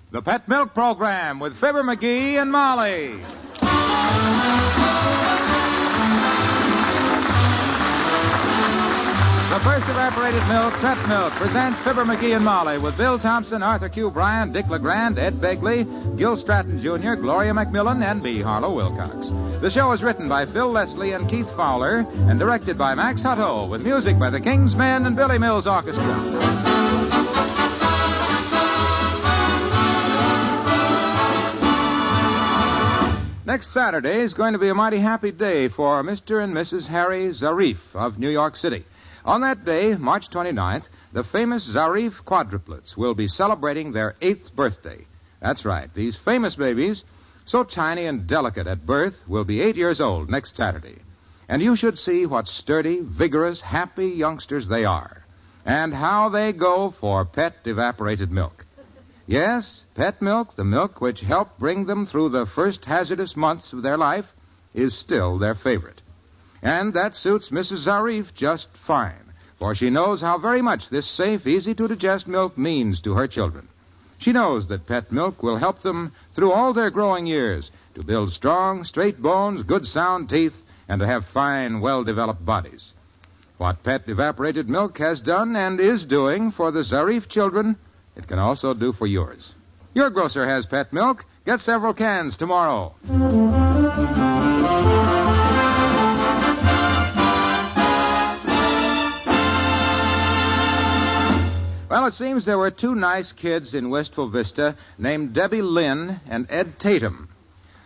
The Pet Milk Program with Fibber, McGee, and Molly. The first evaporated milk, Pet Milk, presents Fibber, McGee, and Molly with Bill Thompson, Arthur Q. Bryan, Dick LeGrand, Ed Begley, Gil Stratton Jr., Gloria McMillan, and B. Harlow Wilcox. The show is written by Phil Leslie and Keith Fowler and directed by Max Hutto with music by the King's Men and Billy Mills Orchestra. Next Saturday is going to be a mighty happy day for Mr. and Mrs. Harry Zarif of New York City. On that day, March 29th, the famous Zarif quadruplets will be celebrating their 8th birthday. That's right. These famous babies, so tiny and delicate at birth, will be 8 years old next Saturday. And you should see what sturdy, vigorous, happy youngsters they are. And how they go for pet evaporated milk. Yes, pet milk, the milk which helped bring them through the first hazardous months of their life, is still their favorite. And that suits Mrs. Zarif just fine, for she knows how very much this safe, easy-to-digest milk means to her children. She knows that pet milk will help them through all their growing years to build strong, straight bones, good sound teeth, and to have fine, well-developed bodies. What pet evaporated milk has done and is doing for the Zarif children, it can also do for yours. Your grocer has pet milk. Get several cans tomorrow. Well, it seems there were two nice kids in Wistful Vista named Debbie Lynn and Ed Tatum.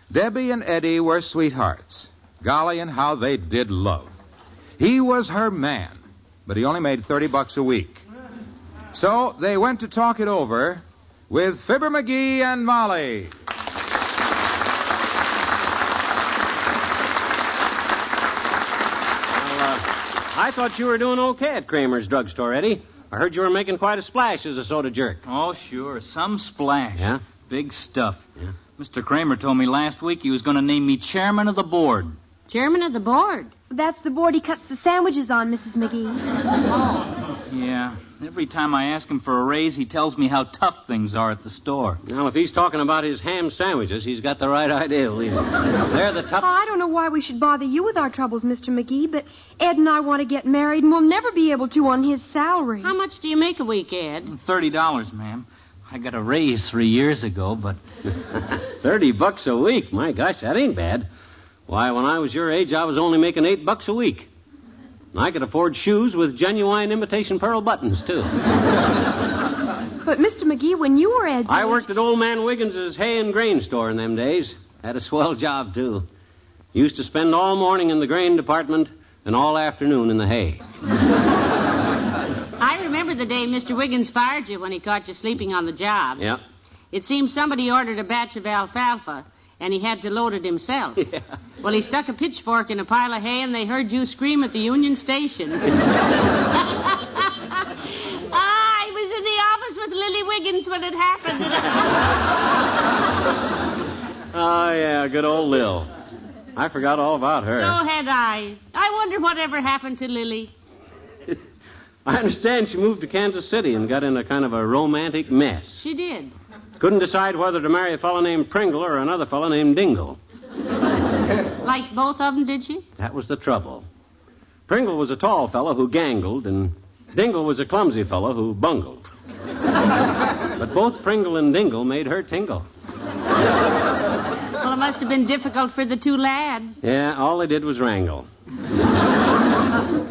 Debbie and Eddie were sweethearts. Golly, and how they did love. He was her man, but he only made $30 a week. So they went to talk it over with Fibber, McGee, and Molly. I thought you were doing okay at Kramers drugstore, Eddie. I heard you were making quite a splash as a soda jerk. Oh, sure. Some splash. Yeah? Big stuff. Yeah. Mr. Kramer told me last week he was going to name me chairman of the board. Chairman of the board? That's the board he cuts the sandwiches on, Mrs. McGee. Yeah. Every time I ask him for a raise, he tells me how tough things are at the store. Well, if he's talking about his ham sandwiches, he's got the right idea, believe me. They're the tough... I don't know why we should bother you with our troubles, Mr. McGee, but Ed and I want to get married, and we'll never be able to on his salary. How much do you make a week, Ed? $30, ma'am. I got a raise 3 years ago, but... $30 a week? My gosh, that ain't bad. Why, when I was your age, I was only making $8 a week. And I could afford shoes with genuine imitation pearl buttons, too. But, Mr. McGee, when you were Ed's I worked at old man Wiggins's hay and grain store in them days. Had a swell job, too. Used to spend all morning in the grain department and all afternoon in the hay. I remember the day Mr. Wiggins fired you when he caught you sleeping on the job. Yep. It seems somebody ordered a batch of alfalfa, and he had to load it himself. Yeah. Well, he stuck a pitchfork in a pile of hay, and they heard you scream at the Union Station. I was in the office with Lily Wiggins when it happened. Oh, yeah, good old Lil. I forgot all about her. So had I. I wonder whatever happened to Lily. I understand she moved to Kansas City and got in a kind of a romantic mess. She did. Couldn't decide whether to marry a fellow named Pringle or another fellow named Dingle. Like both of them, did she? That was the trouble. Pringle was a tall fellow who gangled, and Dingle was a clumsy fellow who bungled. But both Pringle and Dingle made her tingle. Well, it must have been difficult for the two lads. Yeah, all they did was wrangle.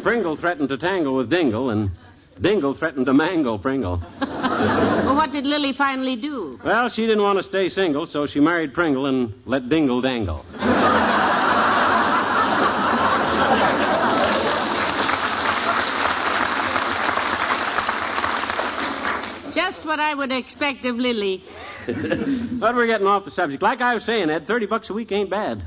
Pringle threatened to tangle with Dingle, and Dingle threatened to mangle Pringle. Well, what did Lily finally do? Well, she didn't want to stay single, so she married Pringle and let Dingle dangle. Just what I would expect of Lily. But we're getting off the subject. Like I was saying, Ed, $30 a week ain't bad.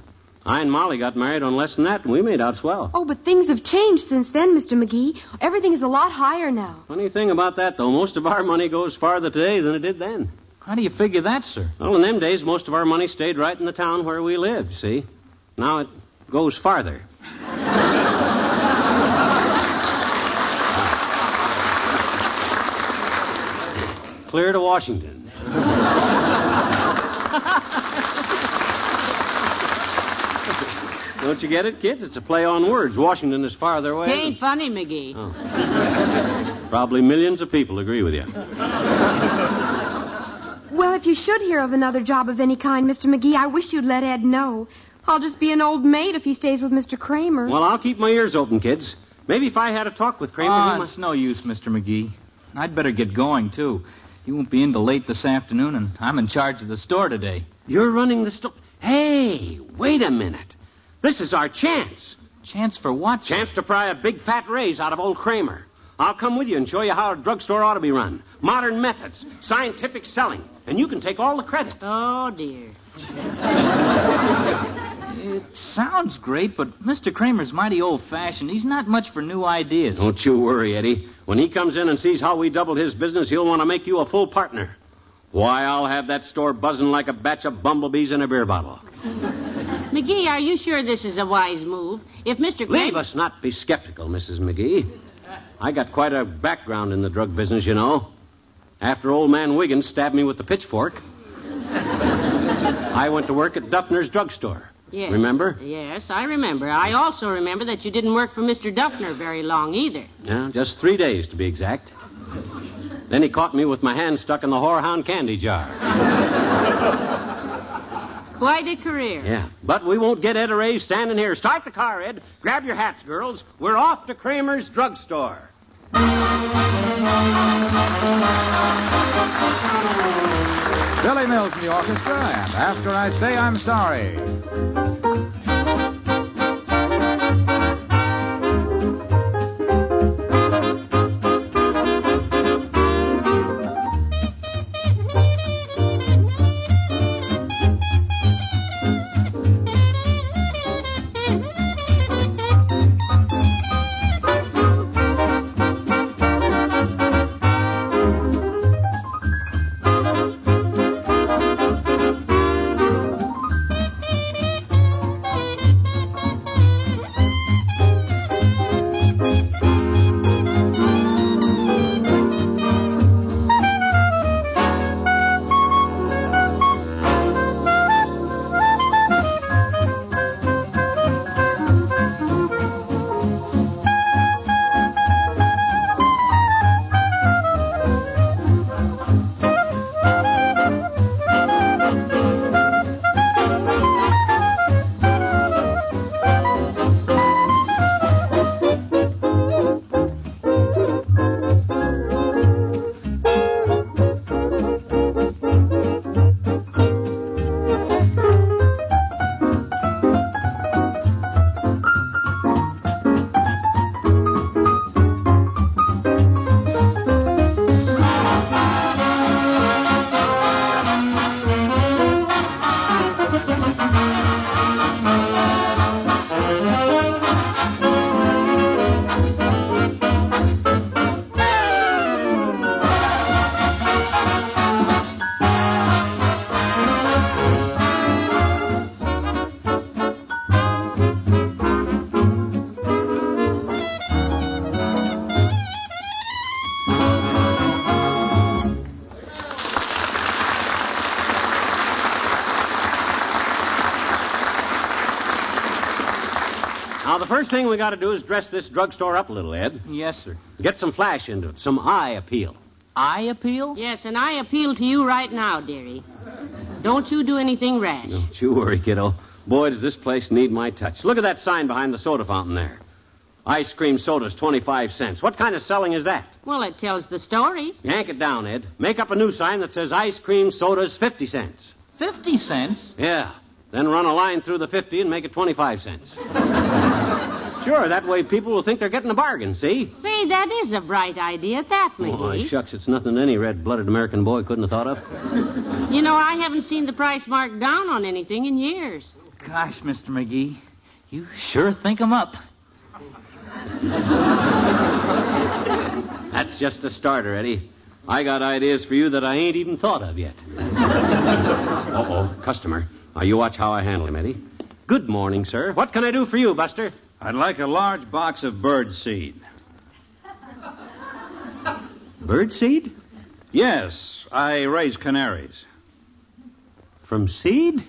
I and Molly got married on less than that, and we made out swell. Oh, but things have changed since then, Mr. McGee. Everything is a lot higher now. Funny thing about that, though, most of our money goes farther today than it did then. How do you figure that, sir? Well, in them days, most of our money stayed right in the town where we lived, see? Now it goes farther. Clear to Washington. Don't you get it, kids? It's a play on words. Washington is farther away. It ain't funny, McGee. Oh. Probably millions of people agree with you. Well, if you should hear of another job of any kind, Mr. McGee, I wish you'd let Ed know. I'll just be an old maid if he stays with Mr. Kramer. Well, I'll keep my ears open, kids. Maybe if I had a talk with Kramer... Oh, it's no use, Mr. McGee. I'd better get going, too. You won't be in till late this afternoon, and I'm in charge of the store today. You're running the store... Hey, wait a minute. This is our chance. Chance for what? Chance to pry a big fat raise out of old Kramer. I'll come with you and show you how a drugstore ought to be run. Modern methods, scientific selling, and you can take all the credit. Oh, dear. It sounds great, but Mr. Kramer's mighty old-fashioned. He's not much for new ideas. Don't you worry, Eddie. When he comes in and sees how we doubled his business, he'll want to make you a full partner. Why, I'll have that store buzzing like a batch of bumblebees in a beer bottle. McGee, are you sure this is a wise move? If Mr. Kramer... Leave us not be skeptical, Mrs. McGee. I got quite a background in the drug business, you know. After old man Wiggins stabbed me with the pitchfork, I went to work at Duffner's drugstore. Yes. Remember? Yes, I remember. I also remember that you didn't work for Mr. Duffner very long either. Yeah, just 3 days to be exact. Then he caught me with my hand stuck in the whorehound candy jar. Quite a career. Yeah, but we won't get Ed a raise standing here. Start the car, Ed. Grab your hats, girls. We're off to Kramer's drugstore. Billy Mills in the orchestra, and After I Say I'm Sorry. Now, the first thing we got to do is dress this drugstore up a little, Ed. Yes, sir. Get some flash into it, some eye appeal. Eye appeal? Yes, and I appeal to you right now, dearie. Don't you do anything rash. Don't you worry, kiddo. Boy, does this place need my touch. Look at that sign behind the soda fountain there. Ice cream soda's 25 cents. What kind of selling is that? Well, it tells the story. Yank it down, Ed. Make up a new sign that says ice cream soda's 50 cents. 50 cents? Yeah. Then run a line through the 50 and make it 25 cents. Sure, that way people will think they're getting a bargain, see? Say, that is a bright idea, that, McGee. Oh, shucks, it's nothing any red-blooded American boy couldn't have thought of. You know, I haven't seen the price marked down on anything in years. Gosh, Mr. McGee, you sure think 'em up. That's just a starter, Eddie. I got ideas for you that I ain't even thought of yet. Uh-oh, customer. Now, you watch how I handle him, Eddie. Good morning, sir. What can I do for you, Buster? I'd like a large box of bird seed. Bird seed? Yes, I raise canaries. From seed?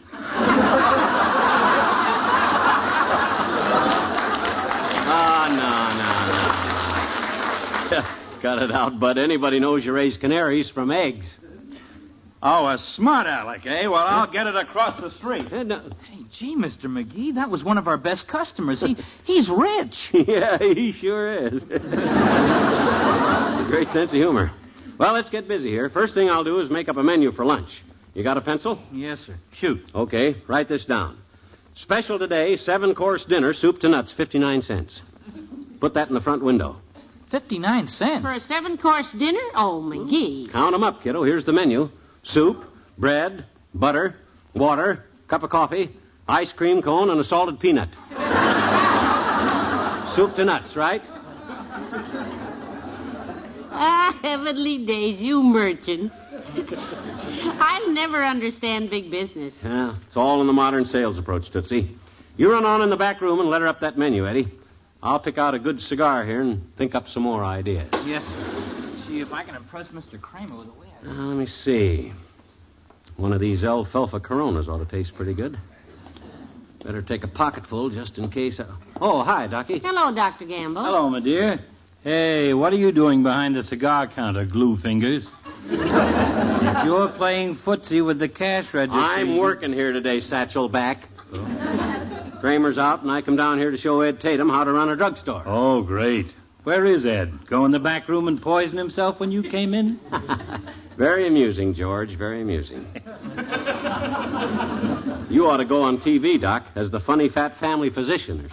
cut it out, Bud. Anybody knows you raise canaries from eggs. Oh, a smart aleck, eh? Well, I'll get it across the street. Hey, gee, Mr. McGee, that was one of our best customers. He's rich. Yeah, he sure is. Great sense of humor. Well, let's get busy here. First thing I'll do is make up a menu for lunch. You got a pencil? Yes, sir. Shoot. Okay, write this down. Special today, 7-course dinner, soup to nuts, 59 cents. Put that in the front window. 59 cents? For a 7-course dinner? Oh, McGee. Count 'em up, kiddo. Here's the menu. Soup, bread, butter, water, cup of coffee, ice cream cone, and a salted peanut. Soup to nuts, right? Ah, heavenly days, you merchants. I'll never understand big business. Yeah, it's all in the modern sales approach, Tootsie. You run on in the back room and letter up that menu, Eddie. I'll pick out a good cigar here and think up some more ideas. Yes, sir. Gee, if I can impress Mr. Kramer with the way I... Let me see. One of these alfalfa Coronas ought to taste pretty good. Better take a pocketful just in case. Oh, hi, Docky. Hello, Dr. Gamble. Hello, my dear. Hey, what are you doing behind the cigar counter, glue fingers? If you're playing footsie with the cash register... I'm working here today, satchel back. Kramer's out, and I come down here to show Ed Tatum how to run a drugstore. Oh, great. Where is Ed? Go in the back room and poison himself when you came in? Very amusing, George, very amusing. You ought to go on TV, Doc, as the funny fat family physician.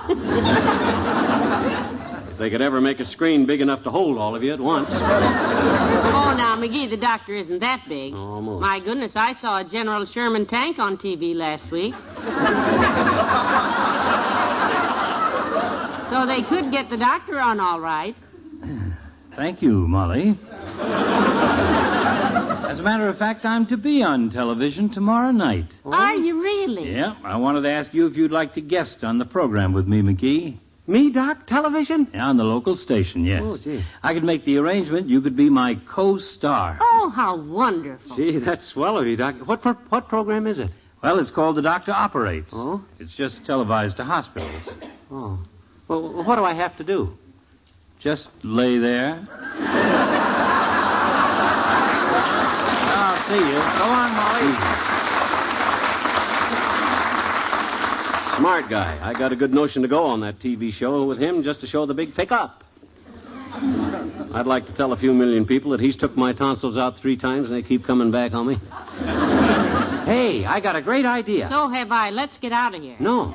If they could ever make a screen big enough to hold all of you at once. Oh, now, McGee, the doctor isn't that big. Almost. My goodness, I saw a General Sherman tank on TV last week. So they could get the doctor on all right. Thank you, Molly. As a matter of fact, I'm to be on television tomorrow night. Oh? Are you really? Yeah, I wanted to ask you if you'd like to guest on the program with me, McGee. Me, Doc? Television? Yeah, on the local station, yes. Oh, gee. I could make the arrangement. You could be my co-star. Oh, how wonderful. Gee, that's swell of you, Doc. What program is it? Well, it's called The Doctor Operates. Oh? It's just televised to hospitals. Oh. Well, what do I have to do? Just lay there. I'll see you. Go on, Molly. Smart guy. I got a good notion to go on that TV show with him just to show the big pickup. I'd like to tell a few million people that he's took my tonsils out 3 times and they keep coming back on me. Hey, I got a great idea. So have I. Let's get out of here. No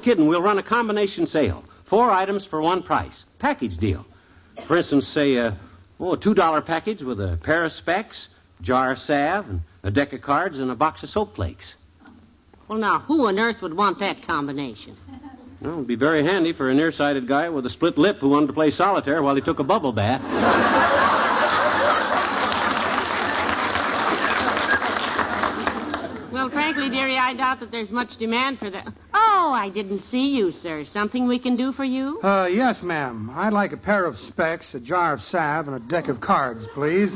kidding. We'll run a combination sale. 4 items for one price. Package deal. For instance, say, a $2 package with a pair of specs, jar of salve, and a deck of cards, and a box of soap flakes. Well, now, who on earth would want that combination? Well, it'd be very handy for a nearsighted guy with a split lip who wanted to play solitaire while he took a bubble bath. Well, frankly, dearie, I doubt that there's much demand for that. Oh, I didn't see you, sir. Something we can do for you? Yes, ma'am. I'd like a pair of specs, a jar of salve, and a deck of cards, please.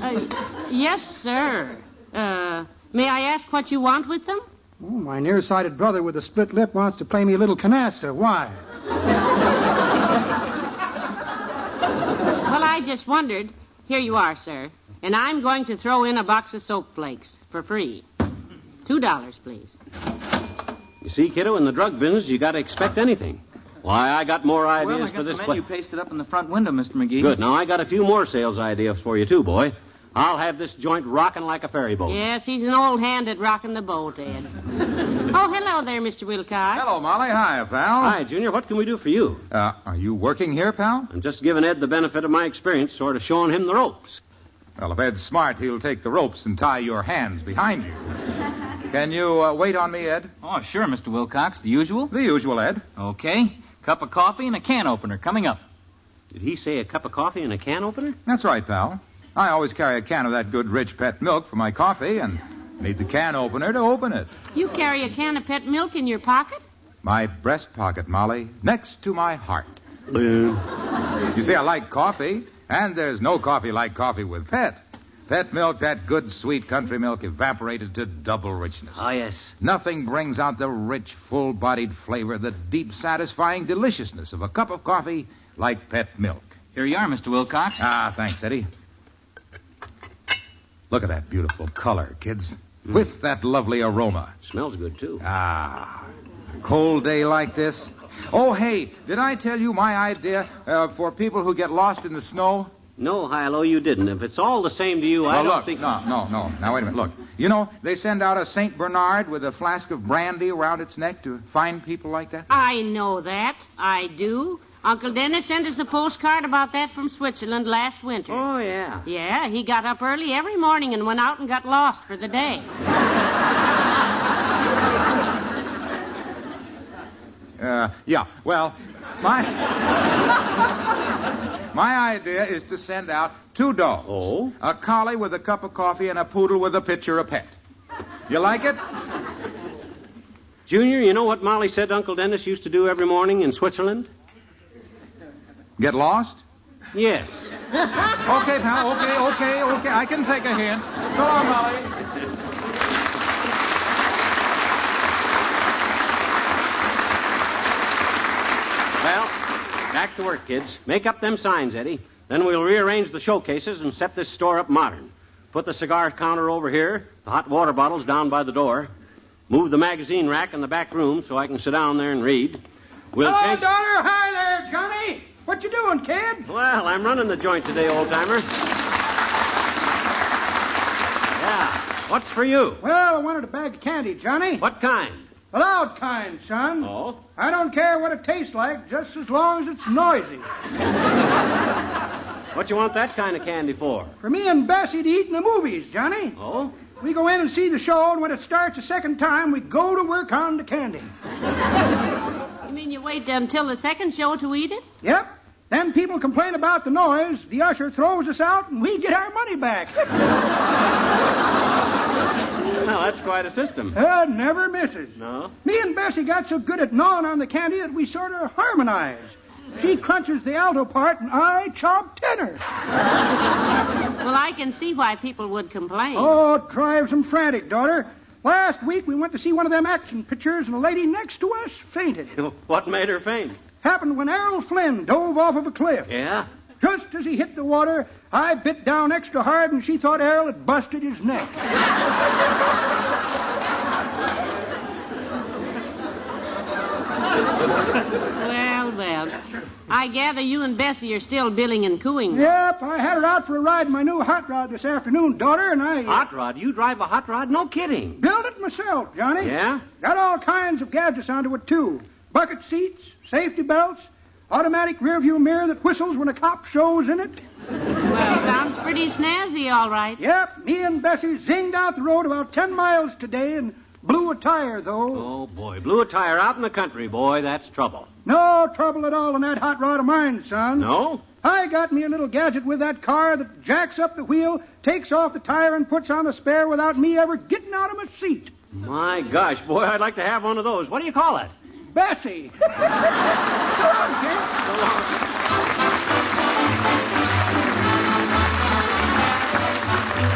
Yes, sir. May I ask what you want with them? Oh, my nearsighted brother with a split lip wants to play me a little canasta. Why? Well, I just wondered. Here you are, sir. And I'm going to throw in a box of soap flakes for free. $2, please. You see, kiddo, in the drug business, you got to expect anything. Why, I got more ideas for this. Well, I got the menu pasted up in the front window, Mr. McGee. Good. Now, I got a few more sales ideas for you, too, boy. I'll have this joint rocking like a ferry boat. Yes, he's an old hand at rocking the boat, Ed. Oh, hello there, Mr. Wilcox. Hello, Molly. Hi, pal. Hi, Junior. What can we do for you? Are you working here, pal? I'm just giving Ed the benefit of my experience, sort of showing him the ropes. Well, if Ed's smart, he'll take the ropes and tie your hands behind you. Can you wait on me, Ed? Oh, sure, Mr. Wilcox. The usual? The usual, Ed. Okay. Cup of coffee and a can opener coming up. Did he say a cup of coffee and a can opener? That's right, pal. I always carry a can of that good, rich pet milk for my coffee and need the can opener to open it. You carry a can of pet milk in your pocket? My breast pocket, Molly, next to my heart. You see, I like coffee, and there's no coffee like coffee with pet. Pet milk, that good, sweet country milk, evaporated to double richness. Oh, yes. Nothing brings out the rich, full-bodied flavor, the deep, satisfying deliciousness of a cup of coffee like pet milk. Here you are, Mr. Wilcox. Ah, thanks, Eddie. Look at that beautiful color, kids. With that lovely aroma. Smells good, too. Ah, a cold day like this. Oh, hey, did I tell you my idea for people who get lost in the snow? No, Hilo, you didn't. If it's all the same to you, I don't look, think... No. Now, wait a minute. Look, you know, they send out a St. Bernard with a flask of brandy around its neck to find people like that. I know that. I do. Uncle Dennis sent us a postcard about that from Switzerland last winter. Oh, yeah. Yeah, he got up early every morning and went out and got lost for the day. Yeah, well, my idea is to send out 2 dogs. Oh? A collie with a cup of coffee and a poodle with a pitcher of pet. You like it? Junior, you know what Molly said Uncle Dennis used to do every morning in Switzerland? Get lost? Yes. Okay, pal, okay. I can take a hint. So long, Molly. Well, back to work, kids. Make up them signs, Eddie. Then we'll rearrange the showcases and set this store up modern. Put the cigar counter over here, the hot water bottles down by the door. Move the magazine rack in the back room so I can sit down there and read. We'll Hello, change... daughter. Hi there, Johnny. What you doing, kid? Well, I'm running the joint today, old-timer. Yeah. What's for you? Well, I wanted a bag of candy, Johnny. What kind? The loud kind, son. Oh? I don't care what it tastes like, just as long as it's noisy. What you want that kind of candy for? For me and Bessie to eat in the movies, Johnny. Oh? We go in and see the show, and when it starts the second time, we go to work on the candy. You mean you wait until the second show to eat it? Yep. Then people complain about the noise, the usher throws us out, and we get our money back. Well, that's quite a system. Never misses. No? Me and Bessie got so good at gnawing on the candy that we sort of harmonize. She crunches the alto part, and I chop tenor. Well, I can see why people would complain. Oh, it drives them frantic, daughter. Last week, we went to see one of them action pictures, and a lady next to us fainted. What made her faint? Happened when Errol Flynn dove off of a cliff. Yeah? Just as he hit the water, I bit down extra hard, and she thought Errol had busted his neck. Well. I gather you and Bessie are still billing and cooing. Yep, I had her out for a ride in my new hot rod this afternoon, daughter, and I... Hot rod? You drive a hot rod? No kidding. Built it myself, Johnny. Yeah? Got all kinds of gadgets onto it, too. Bucket seats, safety belts, automatic rearview mirror that whistles when a cop shows in it. Well, sounds pretty snazzy, all right. Yep, me and Bessie zinged out the road about 10 miles today and blew a tire, though. Oh, boy. Blew a tire out in the country, boy. That's trouble. No trouble at all in that hot rod of mine, son. No? I got me a little gadget with that car that jacks up the wheel, takes off the tire, and puts on the spare without me ever getting out of my seat. My gosh, boy, I'd like to have one of those. What do you call it? Bessie. So long, kid. So long.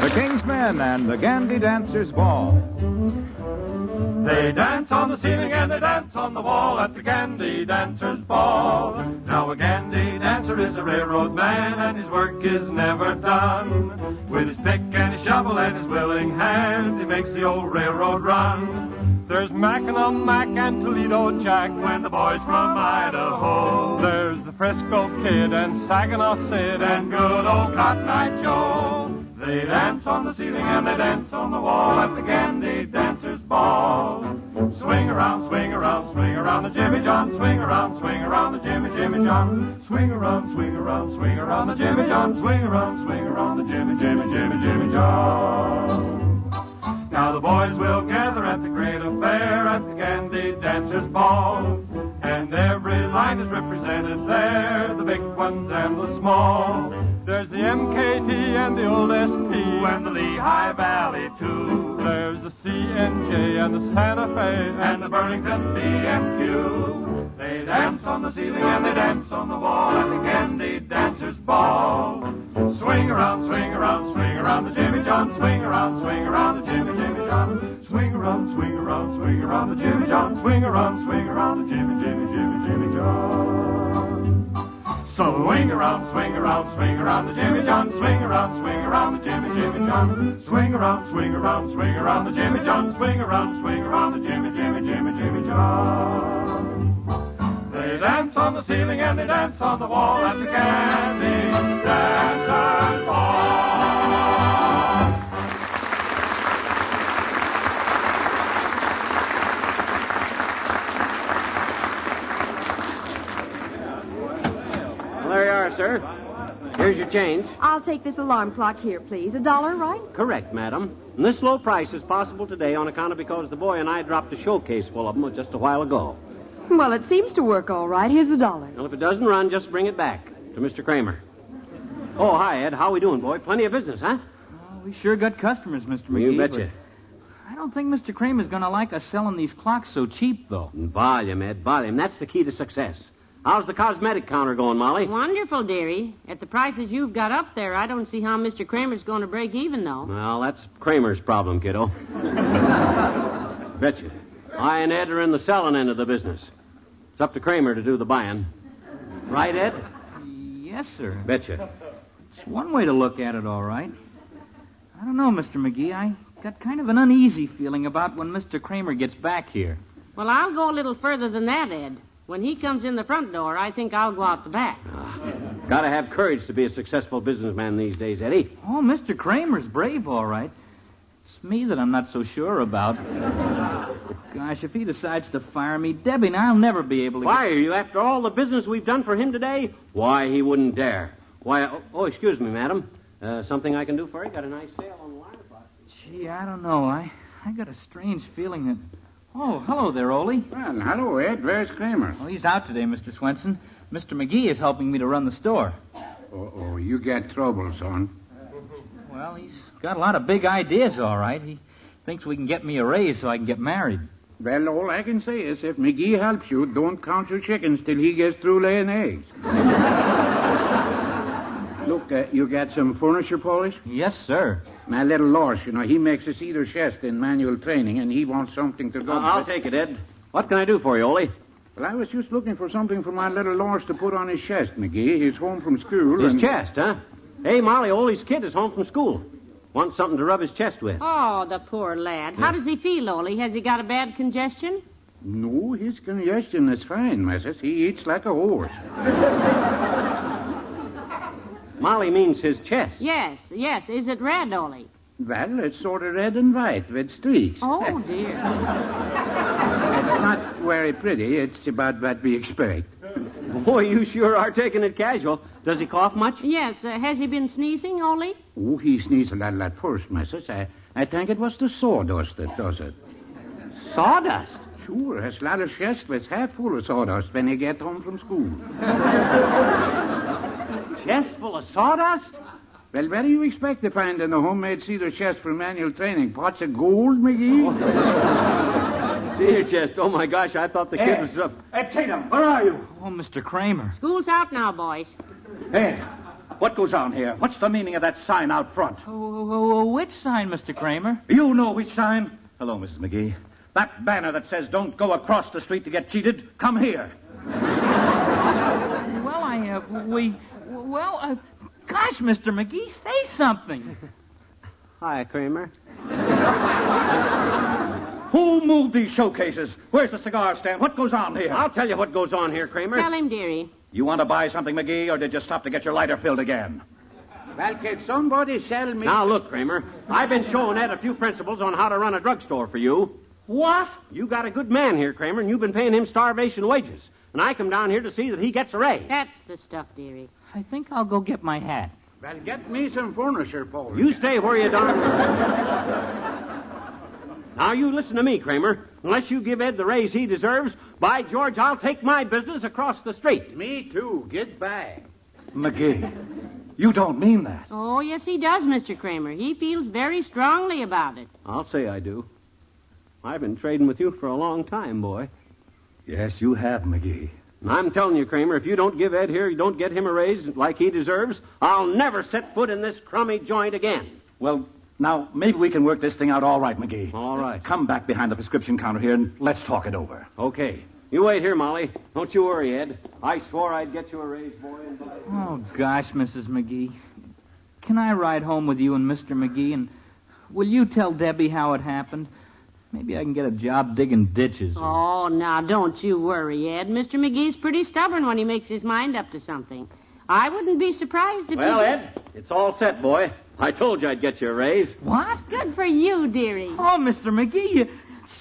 The King's Men and the Gandy Dancers Ball. They dance on the ceiling and they dance on the wall at the Gandy Dancers Ball. Now a Gandy dancer is a railroad man and his work is never done. With his pick and his shovel and his willing hand, he makes the old railroad run. There's Mackinac Mac and Toledo Jack when the boys from Idaho. There's the Frisco Kid and Saginaw Sid and good old Cotton Eye Joe. They dance on the ceiling and they dance on the wall at the Gandy Dancers Ball. Swing around, swing around, swing around the Jimmy John. Swing around the Jimmy John. Swing around, swing around, swing around the Jimmy John. Swing around the Jimmy John. Now the boys will gather at the great affair at the Gandy Dancers Ball. And every line is represented there, the big ones and the small. There's the MKT and the old SP and the Lehigh Valley, too. There's the CNJ and the Santa Fe and the Burlington BMQ. They dance on the ceiling and they dance on the wall at the Gandy Dancers Ball. Swing around, swing around, swing around the Jimmy John. Swing around the Jimmy John. Swing around, swing around, swing around the Jimmy John. Swing around the Jimmy John. So Swing around, swing around, swing around the Jimmy John. Swing around the Jimmy John. Swing around, swing around, swing around the Jimmy John. Swing around the Jimmy John. They dance on the ceiling and they dance on the wall at the Candy Dancers Ball. Well, there you are, sir. Here's your change. I'll take this alarm clock here, please. $1, right? Correct, madam. And this low price is possible today on account of because the boy and I dropped a showcase full of them just a while ago. Well, it seems to work all right. Here's $1. Well, if it doesn't run, just bring it back to Mr. Kramer. Oh, hi, Ed. How we doing, boy? Plenty of business, huh? Oh, we sure got customers, Mr. McGee. You betcha. I don't think Mr. Kramer's going to like us selling these clocks so cheap, though. Volume, Ed, volume. That's the key to success. How's the cosmetic counter going, Molly? Wonderful, dearie. At the prices you've got up there, I don't see how Mr. Kramer's going to break even, though. Well, that's Kramer's problem, kiddo. Betcha. I and Ed are in the selling end of the business. It's up to Kramer to do the buying. Right, Ed? Yes, sir. Betcha. It's one way to look at it, all right. I don't know, Mr. McGee. I got kind of an uneasy feeling about when Mr. Kramer gets back here. Well, I'll go a little further than that, Ed. When he comes in the front door, I think I'll go out the back. Gotta have courage to be a successful businessman these days, Eddie. Oh, Mr. Kramer's brave, all right. It's me that I'm not so sure about. Gosh, if he decides to fire me, Debbie and I'll never be able to... Fire you after all the business we've done for him today? Why, he wouldn't dare. Why, excuse me, madam. Something I can do for you? Got a nice sale on the wire box. Gee, I don't know. I got a strange feeling that... Oh, hello there, Ole. Well, hello, Ed. Where's Kramer? Well, he's out today, Mr. Swenson. Mr. McGee is helping me to run the store. Oh, you get trouble, son. Well, he's got a lot of big ideas, all right. He thinks we can get me a raise so I can get married. Well, all I can say is if McGee helps you, don't count your chickens till he gets through laying eggs. Look, you got some furniture polish? Yes, sir. My little Lors, he makes a cedar chest in manual training, and he wants something to go... I'll take it, Ed. What can I do for you, Ole? Well, I was just looking for something for my little Lors to put on his chest, McGee. He's home from school. His chest, huh? Hey, Molly, Ole's kid is home from school. Wants something to rub his chest with. Oh, the poor lad. How does he feel, Ole? Has he got a bad congestion? No, his congestion is fine, missus. He eats like a horse. Molly means his chest. Yes. Is it red, Ole? Well, it's sort of red and white with streaks. Oh, dear. It's not very pretty. It's about what we expect. Boy, you sure are taking it casual. Does he cough much? Yes. Has he been sneezing, Ole? Oh, he sneezed a lot at first, missus. I think it was the sawdust that does it. Sawdust? Sure, his little chest was half full of sawdust when he get home from school. Chest full of sawdust? Well, what do you expect to find in a homemade cedar chest for manual training? Pots of gold, McGee? Cedar chest. Oh, my gosh, I thought the kid was... Ed Tatum, where are you? Oh, Mr. Kramer. School's out now, boys. Ed, what goes on here? What's the meaning of that sign out front? Which sign, Mr. Kramer? You know which sign? Hello, Mrs. McGee. That banner that says don't go across the street to get cheated, come here. Gosh, Mr. McGee, say something. Hi, Kramer. Who moved these showcases? Where's the cigar stand? What goes on here? I'll tell you what goes on here, Kramer. Tell him, dearie. You want to buy something, McGee, or did you stop to get your lighter filled again? Well, can somebody sell me... Now, look, Kramer. I've been showing Ed a few principles on how to run a drugstore for you. What? You got a good man here, Kramer, and you've been paying him starvation wages. And I come down here to see that he gets a raise. That's the stuff, dearie. I think I'll go get my hat. Well, get me some furniture, Paul. You stay where you darn. Now, you listen to me, Kramer. Unless you give Ed the raise he deserves, by George, I'll take my business across the street. Me, too. Get back. McGee, you don't mean that. Oh, yes, he does, Mr. Kramer. He feels very strongly about it. I'll say I do. I've been trading with you for a long time, boy. Yes, you have, McGee. And I'm telling you, Kramer, if you don't give Ed here, you don't get him a raise like he deserves, I'll never set foot in this crummy joint again. Well, now, maybe we can work this thing out all right, McGee. All right. Come back behind the prescription counter here and let's talk it over. Okay. You wait here, Molly. Don't you worry, Ed. I swore I'd get you a raise, boy. Oh, gosh, Mrs. McGee. Can I ride home with you and Mr. McGee, and will you tell Debbie how it happened? Maybe I can get a job digging ditches. Oh, now, don't you worry, Ed. Mr. McGee's pretty stubborn when he makes his mind up to something. I wouldn't be surprised if Well, Ed, it's all set, boy. I told you I'd get you a raise. What? Good for you, dearie. Oh, Mr. McGee,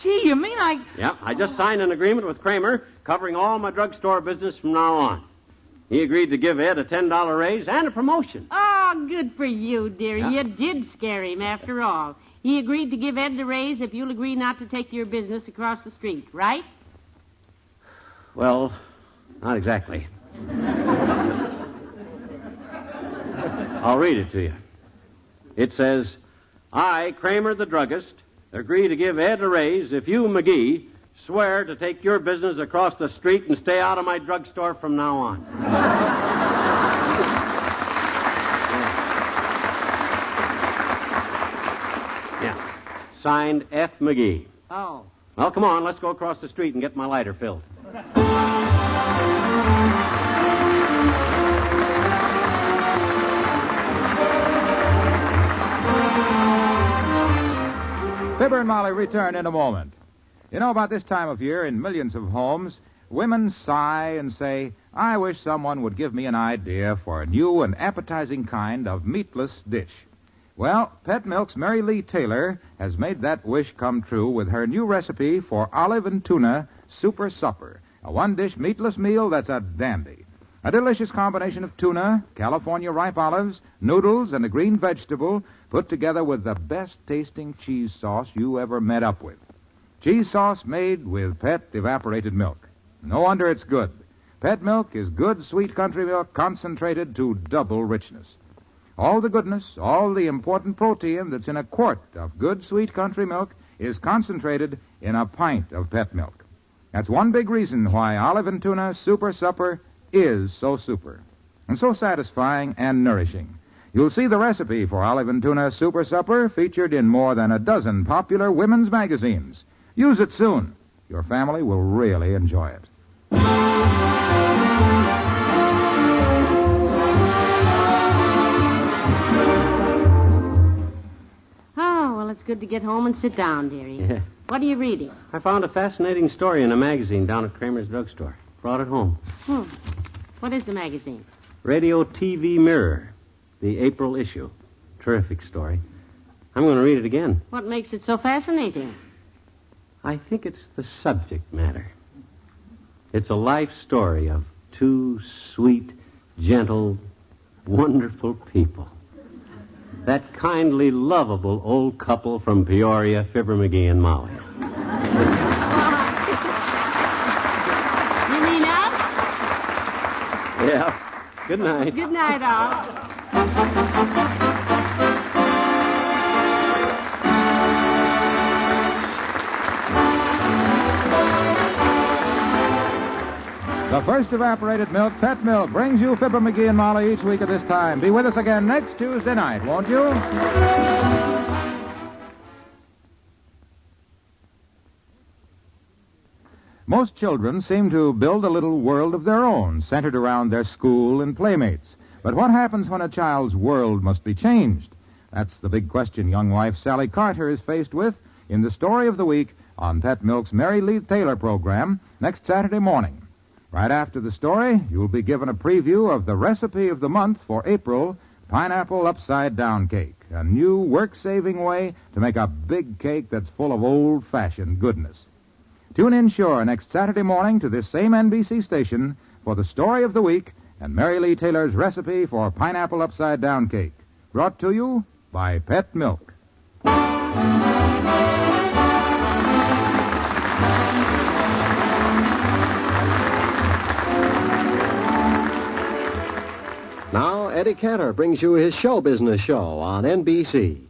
you mean I... Yeah, I just signed an agreement with Kramer covering all my drugstore business from now on. He agreed to give Ed a $10 raise and a promotion. Oh, good for you, dearie. Yeah. You did scare him after all. He agreed to give Ed the raise if you'll agree not to take your business across the street, right? Well, not exactly. I'll read it to you. It says, I, Kramer the druggist, agree to give Ed a raise if you, McGee, swear to take your business across the street and stay out of my drugstore from now on. Yeah. Signed, F. McGee. Oh. Well, come on, let's go across the street and get my lighter filled. Fibber and Molly return in a moment. You know, about this time of year, in millions of homes, women sigh and say, I wish someone would give me an idea for a new and appetizing kind of meatless dish. Well, Pet Milk's Mary Lee Taylor has made that wish come true with her new recipe for olive and tuna super supper, a one-dish meatless meal that's a dandy. A delicious combination of tuna, California ripe olives, noodles, and a green vegetable put together with the best-tasting cheese sauce you ever met up with. Cheese sauce made with Pet evaporated milk. No wonder it's good. Pet Milk is good, sweet country milk concentrated to double richness. All the goodness, all the important protein that's in a quart of good, sweet country milk is concentrated in a pint of Pet Milk. That's one big reason why olive and tuna super supper is so super and so satisfying and nourishing. You'll see the recipe for olive and tuna super supper featured in more than a dozen popular women's magazines. Use it soon. Your family will really enjoy it. Oh, well, it's good to get home and sit down, dearie. Yeah. What are you reading? I found a fascinating story in a magazine down at Kramer's drugstore. Brought it home. What is the magazine? Radio TV Mirror, the April issue. Terrific story. I'm going to read it again. What makes it so fascinating? I think it's the subject matter. It's a life story of two sweet, gentle, wonderful people. That kindly, lovable old couple from Peoria, Fibber, McGee, and Molly. You mean us? Yeah. Good night. Good night, all. The first evaporated milk, Pet Milk, brings you Fibber, McGee, and Molly each week at this time. Be with us again next Tuesday night, won't you? Most children seem to build a little world of their own, centered around their school and playmates. But what happens when a child's world must be changed? That's the big question young wife Sally Carter is faced with in the Story of the Week on Pet Milk's Mary Lee Taylor program next Saturday morning. Right after the story, you'll be given a preview of the recipe of the month for April, pineapple upside-down cake, a new work-saving way to make a big cake that's full of old-fashioned goodness. Tune in sure next Saturday morning to this same NBC station for the Story of the Week and Mary Lee Taylor's recipe for pineapple upside-down cake, brought to you by Pet Milk. Now, Eddie Cantor brings you his show business show on NBC.